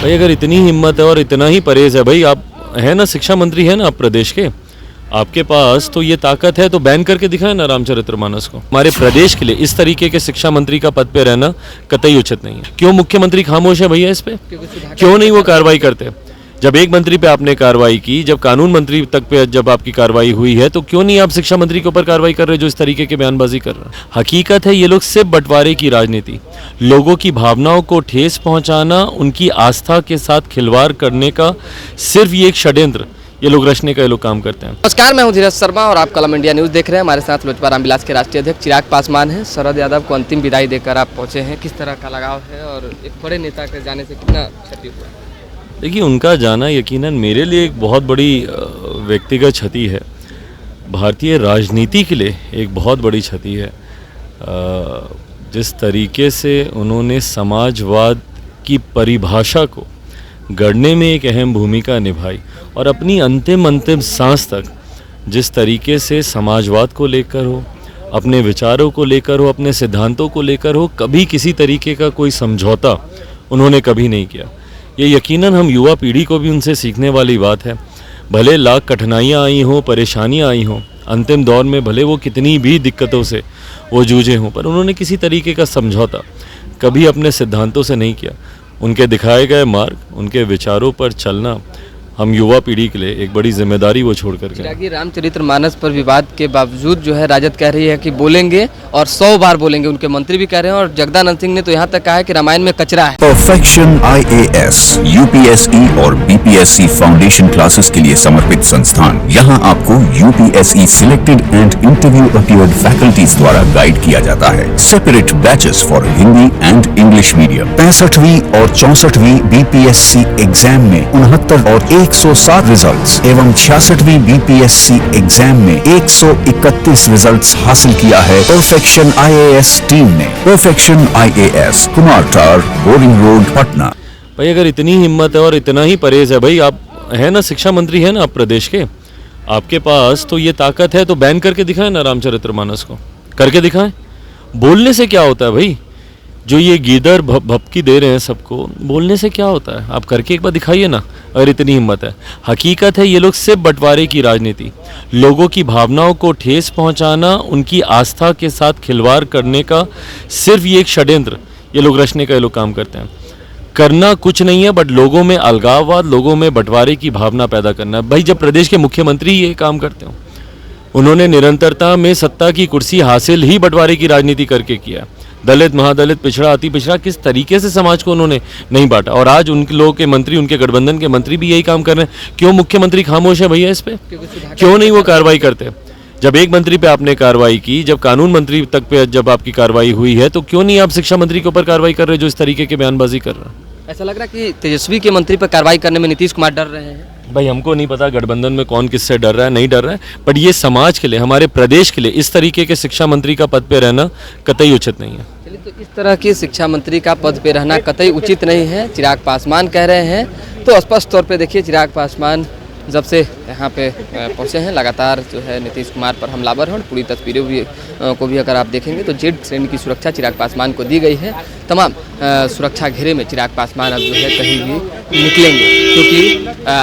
भाई अगर इतनी हिम्मत है और इतना ही परहेज है भाई, आप है ना शिक्षा मंत्री है ना आप प्रदेश के, आपके पास तो ये ताकत है तो बैन करके दिखाए ना रामचरितमानस को। हमारे प्रदेश के लिए इस तरीके के शिक्षा मंत्री का पद पे रहना कतई उचित नहीं है। क्यों मुख्यमंत्री खामोश है भैया इस पे? क्यों नहीं वो कार्रवाई करते? जब एक मंत्री पे आपने कार्रवाई की, जब कानून मंत्री तक पे जब आपकी कार्रवाई हुई है, तो क्यों नहीं आप शिक्षा मंत्री के ऊपर कार्रवाई कर रहे जो इस तरीके के बयानबाजी कर रहे हैं? हकीकत है ये लोग सिर्फ बंटवारे की राजनीति, लोगों की भावनाओं को ठेस पहुंचाना, उनकी आस्था के साथ खिलवाड़ करने का सिर्फ ये एक षड्यंत्र ये लोग रचने का ये लोग काम करते हैं। नमस्कार, मैं हूं धीरज शर्मा और आप कलम इंडिया न्यूज़ देख रहे हैं। हमारे साथ लोजपा रामविलास के राष्ट्रीय अध्यक्ष चिराग पासवान हैं। शरद यादव को अंतिम विदाई देकर आप पहुंचे हैं, किस तरह का लगाव है और एक बड़े नेता के जाने से कितना क्षति हुआ? देखिए, उनका जाना यकीनन मेरे लिए एक बहुत बड़ी व्यक्तिगत क्षति है, भारतीय राजनीति के लिए एक बहुत बड़ी क्षति है। जिस तरीके से उन्होंने समाजवाद की परिभाषा को गढ़ने में एक अहम भूमिका निभाई और अपनी अंतिम सांस तक जिस तरीके से समाजवाद को लेकर हो, अपने विचारों को लेकर हो, अपने सिद्धांतों को लेकर हो, कभी किसी तरीके का कोई समझौता उन्होंने कभी नहीं किया। ये यकीनन हम युवा पीढ़ी को भी उनसे सीखने वाली बात है। भले लाख कठिनाइयाँ आई हों, परेशानियाँ आई हों, अंतिम दौर में भले वो कितनी भी दिक्कतों से वो जूझे हों, पर उन्होंने किसी तरीके का समझौता कभी अपने सिद्धांतों से नहीं किया। उनके दिखाए गए मार्ग, उनके विचारों पर चलना हम युवा पीढ़ी के लिए एक बड़ी जिम्मेदारी वो छोड़ कर गए। रामचरितमानस पर विवाद के बावजूद जो है राजद कह रही है कि बोलेंगे और 100 बार बोलेंगे, उनके मंत्री भी कह रहे हैं और जगदानंद सिंह ने तो यहाँ तक कहा है कि रामायण में कचरा है। परफेक्शन IAS, UPSE और BPSC फाउंडेशन क्लासेस के लिए समर्पित संस्थान। यहाँ आपको UPSE selected and interview appeared faculties द्वारा गाइड किया जाता है। Separate batches for Hindi and English medium. 65वीं और 64वीं BPSC एग्जाम में 69 और 107 रिजल्ट्स एवं 66वीं BPSC एग्जाम में 131 रिजल्ट्स हासिल किया है परफेक्शन IAS टीम ने। परफेक्शन IAS, कुमार टार, बोरिंग रोड, पटना। भाई अगर इतनी हिम्मत है और इतना ही परहेज है भाई, आप है ना शिक्षा मंत्री है ना आप प्रदेश के, आपके पास तो ये ताकत है तो बैन करके दिखाए ना रामचरितमानस को, करके दिखाएं। बोलने से क्या होता है भाई? जो ये गीदड़ भपकी दे रहे हैं सबको, बोलने से क्या होता है? आप करके एक बार दिखाइए ना अगर इतनी हिम्मत है। हकीकत है ये लोग सिर्फ बंटवारे की राजनीति, लोगों की भावनाओं को ठेस पहुंचाना, उनकी आस्था के साथ खिलवाड़ करने का सिर्फ ये एक षड्यंत्र ये लोग रचने का ये लोग काम करते हैं। करना कुछ नहीं है बट लोगों में अलगाववाद, लोगों में बंटवारे की भावना पैदा करना। भाई जब प्रदेश के मुख्यमंत्री ये काम करते हो, उन्होंने निरंतरता में सत्ता की कुर्सी हासिल ही बंटवारे की राजनीति करके किया। दलित, महादलित, पिछड़ा, अति पिछड़ा, किस तरीके से समाज को उन्होंने नहीं बांटा। और आज उन लोगों के मंत्री, उनके गठबंधन के मंत्री भी यही काम कर रहे हैं। क्यों मुख्यमंत्री खामोश है भैया इस पे? क्यों नहीं वो कार्रवाई करते? जब एक मंत्री पे आपने कार्रवाई की, जब कानून मंत्री तक पे जब आपकी कार्रवाई हुई है, तो क्यों नहीं आप शिक्षा मंत्री के ऊपर कार्रवाई कर रहे जो इस तरीके के बयानबाजी कर रहे हैं? ऐसा लग रहा है कि तेजस्वी के मंत्री पर कार्रवाई करने में नीतीश कुमार डर रहे हैं। भाई हमको नहीं पता गठबंधन में कौन किससे डर रहा है, नहीं डर रहा है, बट ये समाज के लिए, हमारे प्रदेश के लिए इस तरीके के शिक्षा मंत्री का पद पे रहना कतई उचित नहीं है। चलिए, तो इस तरह की शिक्षा मंत्री का पद पे रहना कतई उचित नहीं है, चिराग पासवान कह रहे हैं। तो स्पष्ट तौर पे देखिए, चिराग पासवान जब से यहाँ पे पहुँचे हैं, लगातार जो है नीतीश कुमार पर हमलावर हैं और पूरी तस्वीरें भी को भी अगर आप देखेंगे तो जेड श्रेणी की सुरक्षा चिराग पासवान को दी गई है। तमाम सुरक्षा घेरे में चिराग पासवान अब जो है कहीं भी निकलेंगे, क्योंकि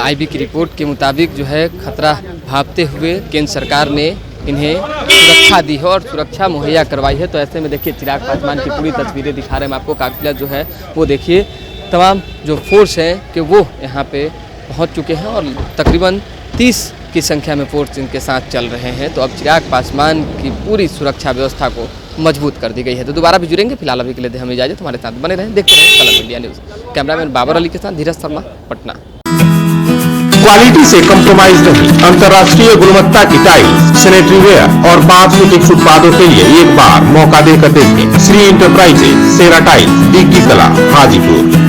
IB की रिपोर्ट के मुताबिक जो है खतरा भांपते हुए केंद्र सरकार ने इन्हें सुरक्षा दी है और सुरक्षा मुहैया करवाई है। तो ऐसे में देखिए, चिराग पासवान की पूरी तस्वीरें दिखा रहे हैं हम आपको। काफिला जो है वो देखिए, तमाम जो फोर्स हैं कि वो यहाँ पे पहुंच चुके हैं और तकरीबन 30 की संख्या में फोर्स इनके साथ चल रहे हैं। तो अब चिराग पासवान की पूरी सुरक्षा व्यवस्था को मजबूत कर दी गई है। तो दोबारा भी जुड़ेंगे, फिलहाल अभी के लिए हमें इजाजत, हमारे साथ बने रहें, देखते रहें Kalam India news. Cameraman Babar Ali के साथ धीरज शर्मा, पटना। क्वालिटी से कम्प्रोमाइज नहीं, अंतर्राष्ट्रीय गुणवत्ता की टाइल्स, सैनिटरी वेयर और कॉस्मेटिक्स उत्पादों के लिए एक बार मौका देकर देखें। श्री इंटरप्राइजेज, सेरा टाइल्स, डिग्गी कला, हाजीपुर।